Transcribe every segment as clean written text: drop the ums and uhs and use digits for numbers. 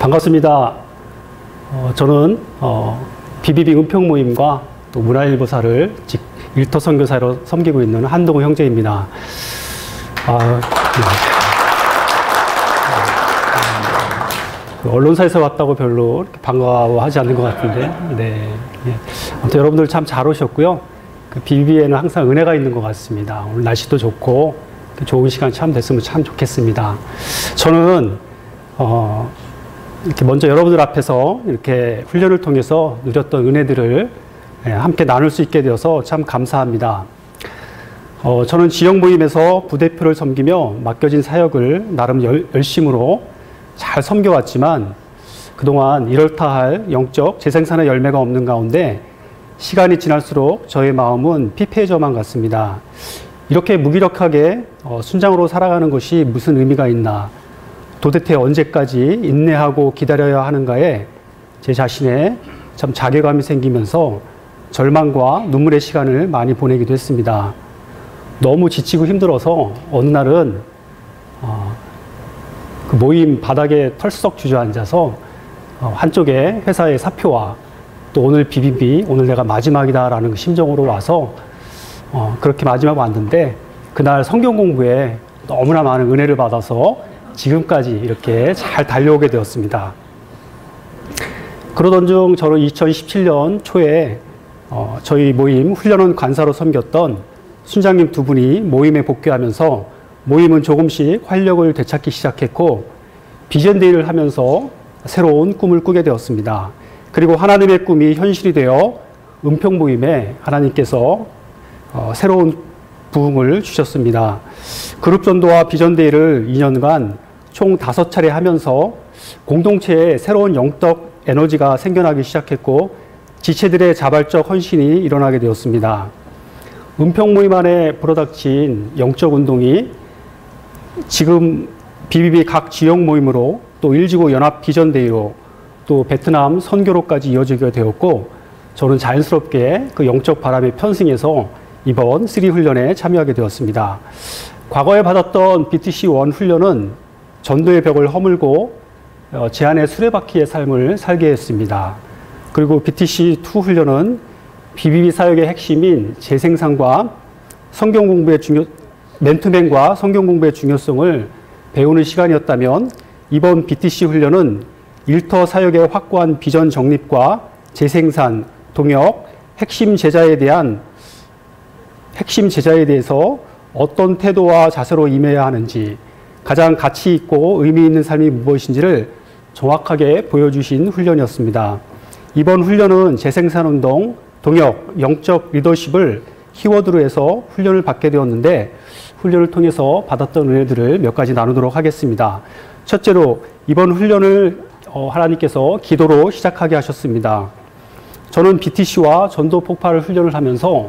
반갑습니다. 저는 BBB 은평모임과 또 문화일보사를 일터 선교사로 섬기고 있는 한동우 형제입니다. 언론사에서 왔다고 별로 반가워하지 않는 것 같은데, 네. 아무튼 여러분들 참 잘 오셨고요. 그 BBB에는 항상 은혜가 있는 것 같습니다. 오늘 날씨도 좋고 좋은 시간 참 됐으면 참 좋겠습니다. 저는 이렇게 먼저 여러분들 앞에서 이렇게 훈련을 통해서 누렸던 은혜들을 함께 나눌 수 있게 되어서 참 감사합니다. 저는 지역 모임에서 부대표를 섬기며 맡겨진 사역을 나름 열심으로 잘 섬겨왔지만 그동안 이렇다 할 영적 재생산의 열매가 없는 가운데 시간이 지날수록 저의 마음은 피폐해져만 갔습니다. 이렇게 무기력하게 순장으로 살아가는 것이 무슨 의미가 있나, 도대체 언제까지 인내하고 기다려야 하는가에 제 자신에 참 자괴감이 생기면서 절망과 눈물의 시간을 많이 보내기도 했습니다. 너무 지치고 힘들어서 어느 날은 그 모임 바닥에 털썩 주저앉아서 한쪽에 회사의 사표와 또 오늘 BBB, 오늘 내가 마지막이다라는 심정으로 와서 그렇게 마지막 왔는데 그날 성경 공부에 너무나 많은 은혜를 받아서 지금까지 이렇게 잘 달려오게 되었습니다. 그러던 중 저는 2017년 초에 저희 모임 훈련원 관사로 섬겼던 순장님 두 분이 모임에 복귀하면서 모임은 조금씩 활력을 되찾기 시작했고 비전데이를 하면서 새로운 꿈을 꾸게 되었습니다. 그리고 하나님의 꿈이 현실이 되어 은평 모임에 하나님께서 새로운 부흥을 주셨습니다. 그룹 전도와 비전데이를 2년간 총 5차례 하면서 공동체에 새로운 영적 에너지가 생겨나기 시작했고 지체들의 자발적 헌신이 일어나게 되었습니다. 은평 모임 안에 불어닥친 영적 운동이 지금 BBB 각 지역 모임으로 또 1지구 연합 비전데이로 또 베트남 선교로까지 이어지게 되었고 저는 자연스럽게 그 영적 바람에 편승해서 이번 3 훈련에 참여하게 되었습니다. 과거에 받았던 BTC1 훈련은 전도의 벽을 허물고 제 안에 수레바퀴의 삶을 살게 했습니다. 그리고 BTC2 훈련은 BBB 사역의 핵심인 재생산과 성경 공부의 맨투맨과 성경 공부의 중요성을 배우는 시간이었다면 이번 BTC 훈련은 일터 사역의 확고한 비전 정립과 재생산, 동역, 핵심 제자에 대해서 어떤 태도와 자세로 임해야 하는지, 가장 가치 있고 의미 있는 삶이 무엇인지를 정확하게 보여주신 훈련이었습니다. 이번 훈련은 재생산운동, 동역, 영적 리더십을 키워드로 해서 훈련을 받게 되었는데 훈련을 통해서 받았던 은혜들을 몇 가지 나누도록 하겠습니다. 첫째로 이번 훈련을 하나님께서 기도로 시작하게 하셨습니다. 저는 BTC와 전도 폭발 훈련을 하면서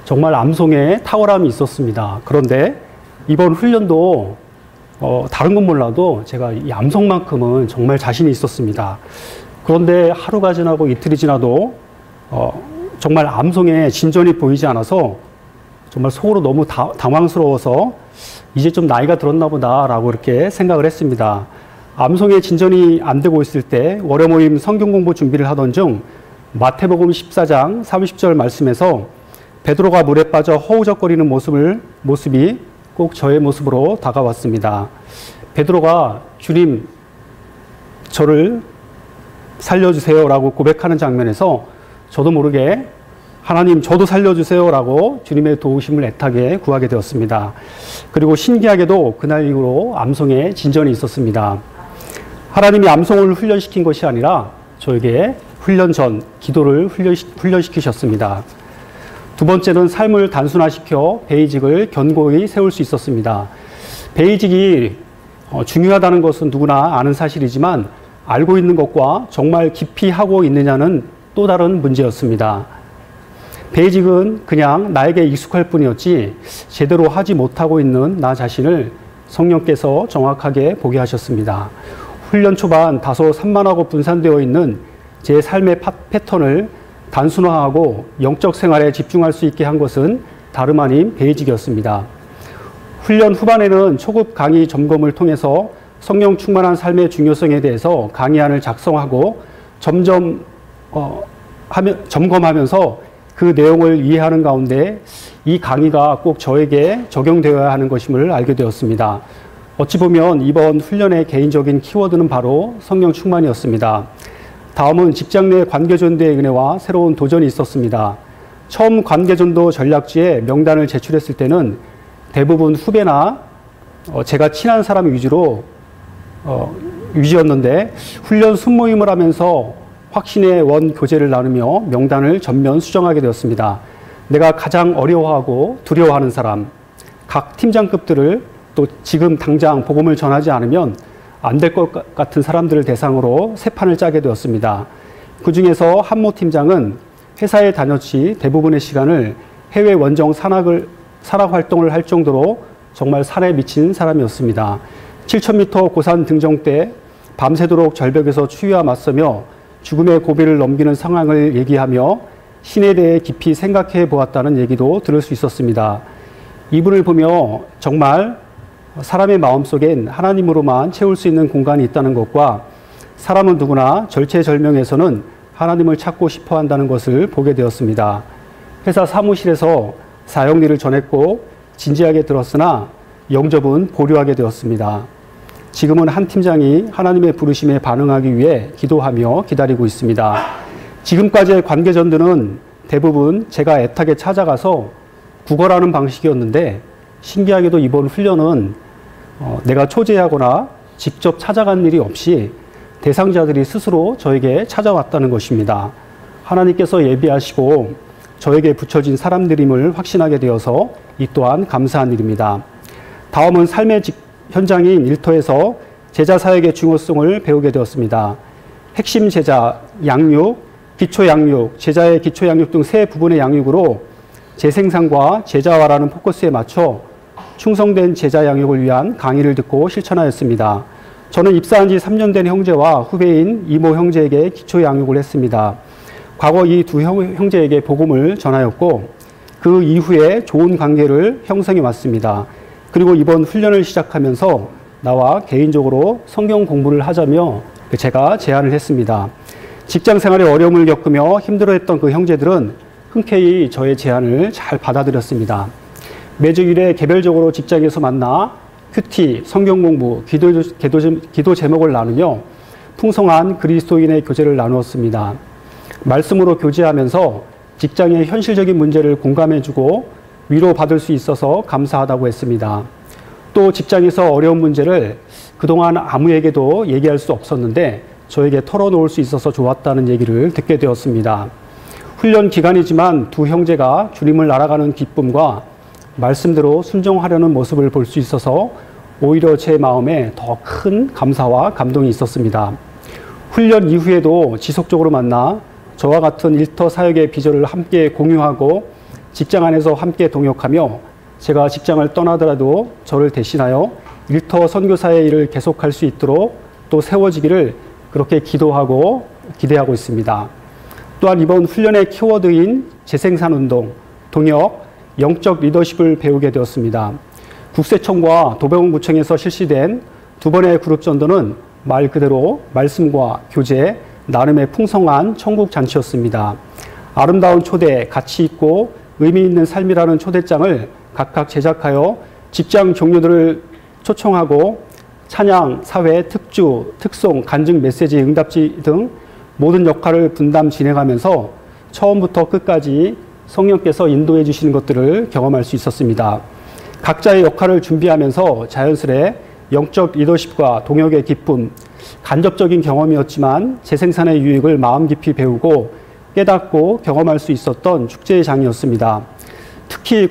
정말 암송에 탁월함이 있었습니다. 그런데 이번 훈련도 다른 건 몰라도 제가 이 암송만큼은 정말 자신이 있었습니다. 그런데 하루가 지나고 이틀이 지나도 정말 암송에 진전이 보이지 않아서 정말 속으로 너무 당황스러워서 이제 좀 나이가 들었나 보다라고 이렇게 생각을 했습니다. 암송의 진전이 안 되고 있을 때 월요 모임 성경 공부 준비를 하던 중 마태복음 14장 30절 말씀에서 베드로가 물에 빠져 허우적거리는 모습이 꼭 저의 모습으로 다가왔습니다. 베드로가 주님 저를 살려주세요 라고 고백하는 장면에서 저도 모르게 하나님 저도 살려주세요 라고 주님의 도우심을 애타게 구하게 되었습니다. 그리고 신기하게도 그날 이후로 암송에 진전이 있었습니다. 하나님이 암송을 훈련시킨 것이 아니라 저에게 훈련 전 기도를 훈련시키셨습니다. 두 번째는 삶을 단순화시켜 베이직을 견고히 세울 수 있었습니다. 베이직이 중요하다는 것은 누구나 아는 사실이지만 알고 있는 것과 정말 깊이 하고 있느냐는 또 다른 문제였습니다. 베이직은 그냥 나에게 익숙할 뿐이었지 제대로 하지 못하고 있는 나 자신을 성령께서 정확하게 보게 하셨습니다. 훈련 초반 다소 산만하고 분산되어 있는 제 삶의 패턴을 단순화하고 영적 생활에 집중할 수 있게 한 것은 다름 아닌 베이직이었습니다. 훈련 후반에는 초급 강의 점검을 통해서 성령 충만한 삶의 중요성에 대해서 강의안을 작성하고 점검하면서 그 내용을 이해하는 가운데 이 강의가 꼭 저에게 적용되어야 하는 것임을 알게 되었습니다. 어찌 보면 이번 훈련의 개인적인 키워드는 바로 성령 충만이었습니다. 다음은 직장 내 관계전도의 은혜와 새로운 도전이 있었습니다. 처음 관계전도 전략지에 명단을 제출했을 때는 대부분 후배나 제가 친한 사람 위주였는데 훈련 순모임을 하면서 확신의 원 교제를 나누며 명단을 전면 수정하게 되었습니다. 내가 가장 어려워하고 두려워하는 사람, 각 팀장급들을 또 지금 당장 복음을 전하지 않으면 안 될 것 같은 사람들을 대상으로 세 판을 짜게 되었습니다. 그 중에서 한모 팀장은 회사에 다녔지 대부분의 시간을 해외 원정 산악 활동을 할 정도로 정말 산에 미친 사람이었습니다. 7,000m 고산 등정 때 밤새도록 절벽에서 추위와 맞서며 죽음의 고비를 넘기는 상황을 얘기하며 신에 대해 깊이 생각해 보았다는 얘기도 들을 수 있었습니다. 이분을 보며 정말 사람의 마음속엔 하나님으로만 채울 수 있는 공간이 있다는 것과 사람은 누구나 절체절명에서는 하나님을 찾고 싶어 한다는 것을 보게 되었습니다. 회사 사무실에서 사형리를 전했고 진지하게 들었으나 영접은 보류하게 되었습니다. 지금은 한 팀장이 하나님의 부르심에 반응하기 위해 기도하며 기다리고 있습니다. 지금까지의 관계전도는 대부분 제가 애타게 찾아가서 구걸하는 방식이었는데 신기하게도 이번 훈련은 내가 초대하거나 직접 찾아간 일이 없이 대상자들이 스스로 저에게 찾아왔다는 것입니다. 하나님께서 예비하시고 저에게 붙여진 사람들임을 확신하게 되어서 이 또한 감사한 일입니다. 다음은 삶의 현장인 일터에서 제자 사역의 중요성을 배우게 되었습니다. 핵심 제자, 양육, 기초 양육, 제자의 기초 양육 등 세 부분의 양육으로 재생산과 제자화라는 포커스에 맞춰 충성된 제자 양육을 위한 강의를 듣고 실천하였습니다. 저는 입사한 지 3년 된 형제와 후배인 이모 형제에게 기초 양육을 했습니다. 과거 이 두 형제에게 복음을 전하였고 그 이후에 좋은 관계를 형성해 왔습니다. 그리고 이번 훈련을 시작하면서 나와 개인적으로 성경 공부를 하자며 제가 제안을 했습니다. 직장 생활에 어려움을 겪으며 힘들어했던 그 형제들은 흔쾌히 저의 제안을 잘 받아들였습니다. 매주일에 개별적으로 직장에서 만나 큐티, 성경 공부, 기도 제목을 나누며 풍성한 그리스도인의 교제를 나누었습니다. 말씀으로 교제하면서 직장의 현실적인 문제를 공감해주고 위로받을 수 있어서 감사하다고 했습니다. 또 직장에서 어려운 문제를 그동안 아무에게도 얘기할 수 없었는데 저에게 털어놓을 수 있어서 좋았다는 얘기를 듣게 되었습니다. 훈련 기간이지만 두 형제가 주님을 알아가는 기쁨과 말씀대로 순종하려는 모습을 볼 수 있어서 오히려 제 마음에 더 큰 감사와 감동이 있었습니다. 훈련 이후에도 지속적으로 만나 저와 같은 일터 사역의 비전을 함께 공유하고 직장 안에서 함께 동역하며 제가 직장을 떠나더라도 저를 대신하여 일터 선교사의 일을 계속할 수 있도록 또 세워지기를 그렇게 기도하고 기대하고 있습니다. 또한 이번 훈련의 키워드인 재생산운동, 동역, 영적 리더십을 배우게 되었습니다. 국세청과 도병구청에서 실시된 두 번의 그룹 전도는 말 그대로 말씀과 교제, 나름의 풍성한 천국 잔치였습니다. 아름다운 초대, 가치 있고 의미 있는 삶이라는 초대장을 각각 제작하여 직장 종료들을 초청하고 찬양, 사회, 특주, 특송, 간증 메시지, 응답지 등 모든 역할을 분담 진행하면서 처음부터 끝까지 성령께서 인도해 주시는 것들을 경험할 수 있었습니다. 각자의 역할을 준비하면서 자연스레 영적 리더십과 동역의 기쁨, 간접적인 경험이었지만 재생산의 유익을 마음 깊이 배우고 깨닫고 경험할 수 있었던 축제의 장이었습니다. 특히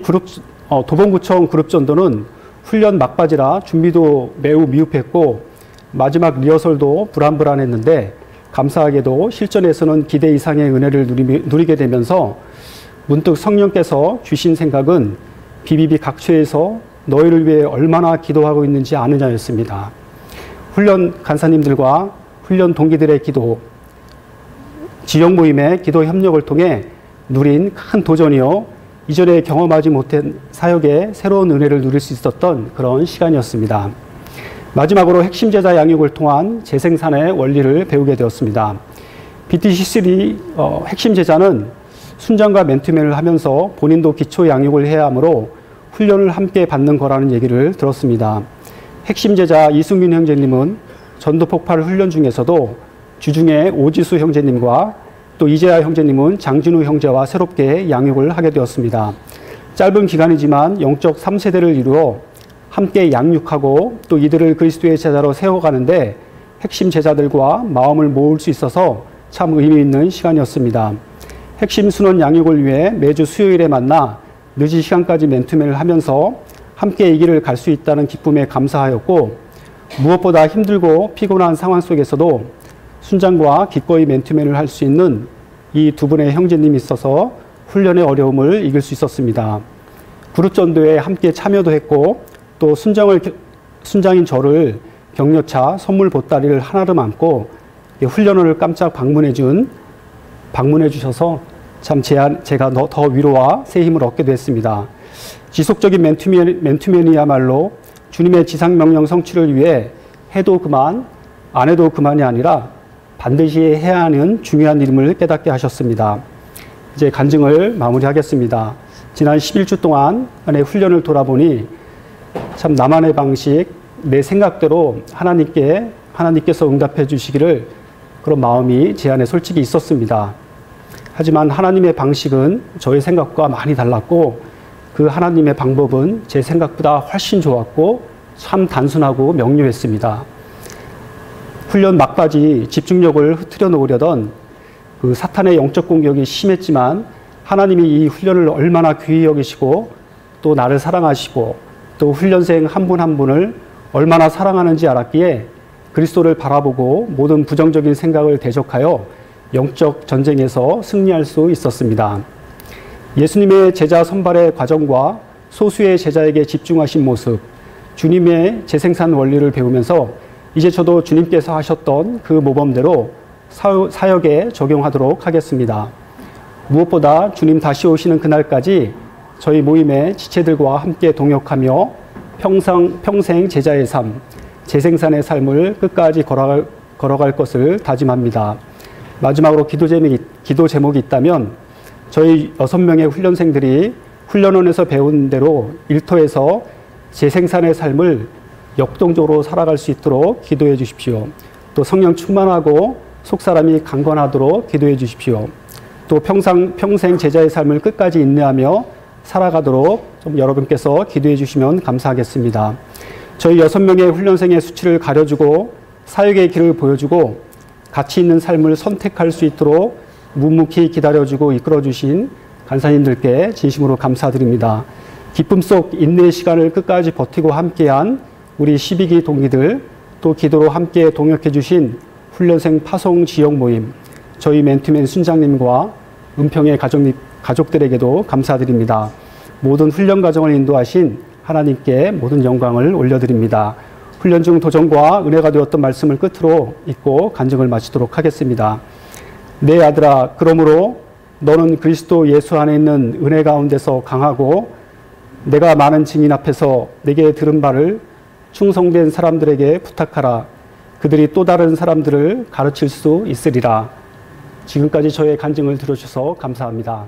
도봉구청 그룹전도는 훈련 막바지라 준비도 매우 미흡했고 마지막 리허설도 불안불안했는데 감사하게도 실전에서는 기대 이상의 은혜를 누리게 되면서 문득 성령께서 주신 생각은 BBB 각처에서 너희를 위해 얼마나 기도하고 있는지 아느냐였습니다. 훈련 간사님들과 훈련 동기들의 기도, 지역 모임의 기도 협력을 통해 누린 큰 도전이요. 이전에 경험하지 못한 사역의 새로운 은혜를 누릴 수 있었던 그런 시간이었습니다. 마지막으로 핵심 제자 양육을 통한 재생산의 원리를 배우게 되었습니다. BTC3 핵심 제자는 순장과 맨투맨을 하면서 본인도 기초 양육을 해야 하므로 훈련을 함께 받는 거라는 얘기를 들었습니다. 핵심 제자 이승균 형제님은 전도폭발 훈련 중에서도 주중에 오지수 형제님과 또 이재하 형제님은 장진우 형제와 새롭게 양육을 하게 되었습니다. 짧은 기간이지만 영적 3세대를 이루어 함께 양육하고 또 이들을 그리스도의 제자로 세워가는데 핵심 제자들과 마음을 모을 수 있어서 참 의미 있는 시간이었습니다. 핵심 순원 양육을 위해 매주 수요일에 만나 늦은 시간까지 맨투맨을 하면서 함께 이 길을 갈 수 있다는 기쁨에 감사하였고, 무엇보다 힘들고 피곤한 상황 속에서도 순장과 기꺼이 맨투맨을 할 수 있는 이 두 분의 형제님이 있어서 훈련의 어려움을 이길 수 있었습니다. 그룹 전도에 함께 참여도 했고, 또 순장인 저를 격려차 선물 보따리를 하나로 안고 훈련원을 깜짝 방문해 주셔서 참 제가 더 위로와 새 힘을 얻게 됐습니다. 지속적인 맨투맨이야말로 주님의 지상명령 성취를 위해 해도 그만, 안 해도 그만이 아니라 반드시 해야 하는 중요한 일임을 깨닫게 하셨습니다. 이제 간증을 마무리하겠습니다. 지난 11주 동안의 훈련을 돌아보니 참 나만의 방식, 내 생각대로 하나님께서 응답해 주시기를 그런 마음이 제 안에 솔직히 있었습니다. 하지만 하나님의 방식은 저의 생각과 많이 달랐고, 그 하나님의 방법은 제 생각보다 훨씬 좋았고 참 단순하고 명료했습니다. 훈련 막바지 집중력을 흐트려 놓으려던 그 사탄의 영적 공격이 심했지만, 하나님이 이 훈련을 얼마나 귀히 여기시고 또 나를 사랑하시고 또 훈련생 한 분 한 분을 얼마나 사랑하는지 알았기에 그리스도를 바라보고 모든 부정적인 생각을 대적하여 영적 전쟁에서 승리할 수 있었습니다. 예수님의 제자 선발의 과정과 소수의 제자에게 집중하신 모습, 주님의 재생산 원리를 배우면서 이제 저도 주님께서 하셨던 그 모범대로 사역에 적용하도록 하겠습니다. 무엇보다 주님 다시 오시는 그날까지 저희 모임의 지체들과 함께 동역하며 평생 제자의 삶, 재생산의 삶을 끝까지 걸어갈 것을 다짐합니다. 마지막으로 기도 제목이 있다면, 저희 6명의 훈련생들이 훈련원에서 배운 대로 일터에서 재생산의 삶을 역동적으로 살아갈 수 있도록 기도해 주십시오. 또 성령 충만하고 속사람이 강건하도록 기도해 주십시오. 또 평생 제자의 삶을 끝까지 인내하며 살아가도록 좀 여러분께서 기도해 주시면 감사하겠습니다. 저희 6명의 훈련생의 수치를 가려주고 사역의 길을 보여주고 가치 있는 삶을 선택할 수 있도록 묵묵히 기다려주고 이끌어주신 간사님들께 진심으로 감사드립니다. 기쁨 속 인내의 시간을 끝까지 버티고 함께한 우리 12기 동기들, 또 기도로 함께 동역해 주신 훈련생 파송 지역 모임, 저희 맨투맨 순장님과 은평의 가족들에게도 감사드립니다. 모든 훈련 과정을 인도하신 하나님께 모든 영광을 올려드립니다. 훈련 중 도전과 은혜가 되었던 말씀을 끝으로 읽고 간증을 마치도록 하겠습니다. 내 아들아, 그러므로 너는 그리스도 예수 안에 있는 은혜 가운데서 강하고 내가 많은 증인 앞에서 내게 들은 바를 충성된 사람들에게 부탁하라. 그들이 또 다른 사람들을 가르칠 수 있으리라. 지금까지 저의 간증을 들어주셔서 감사합니다.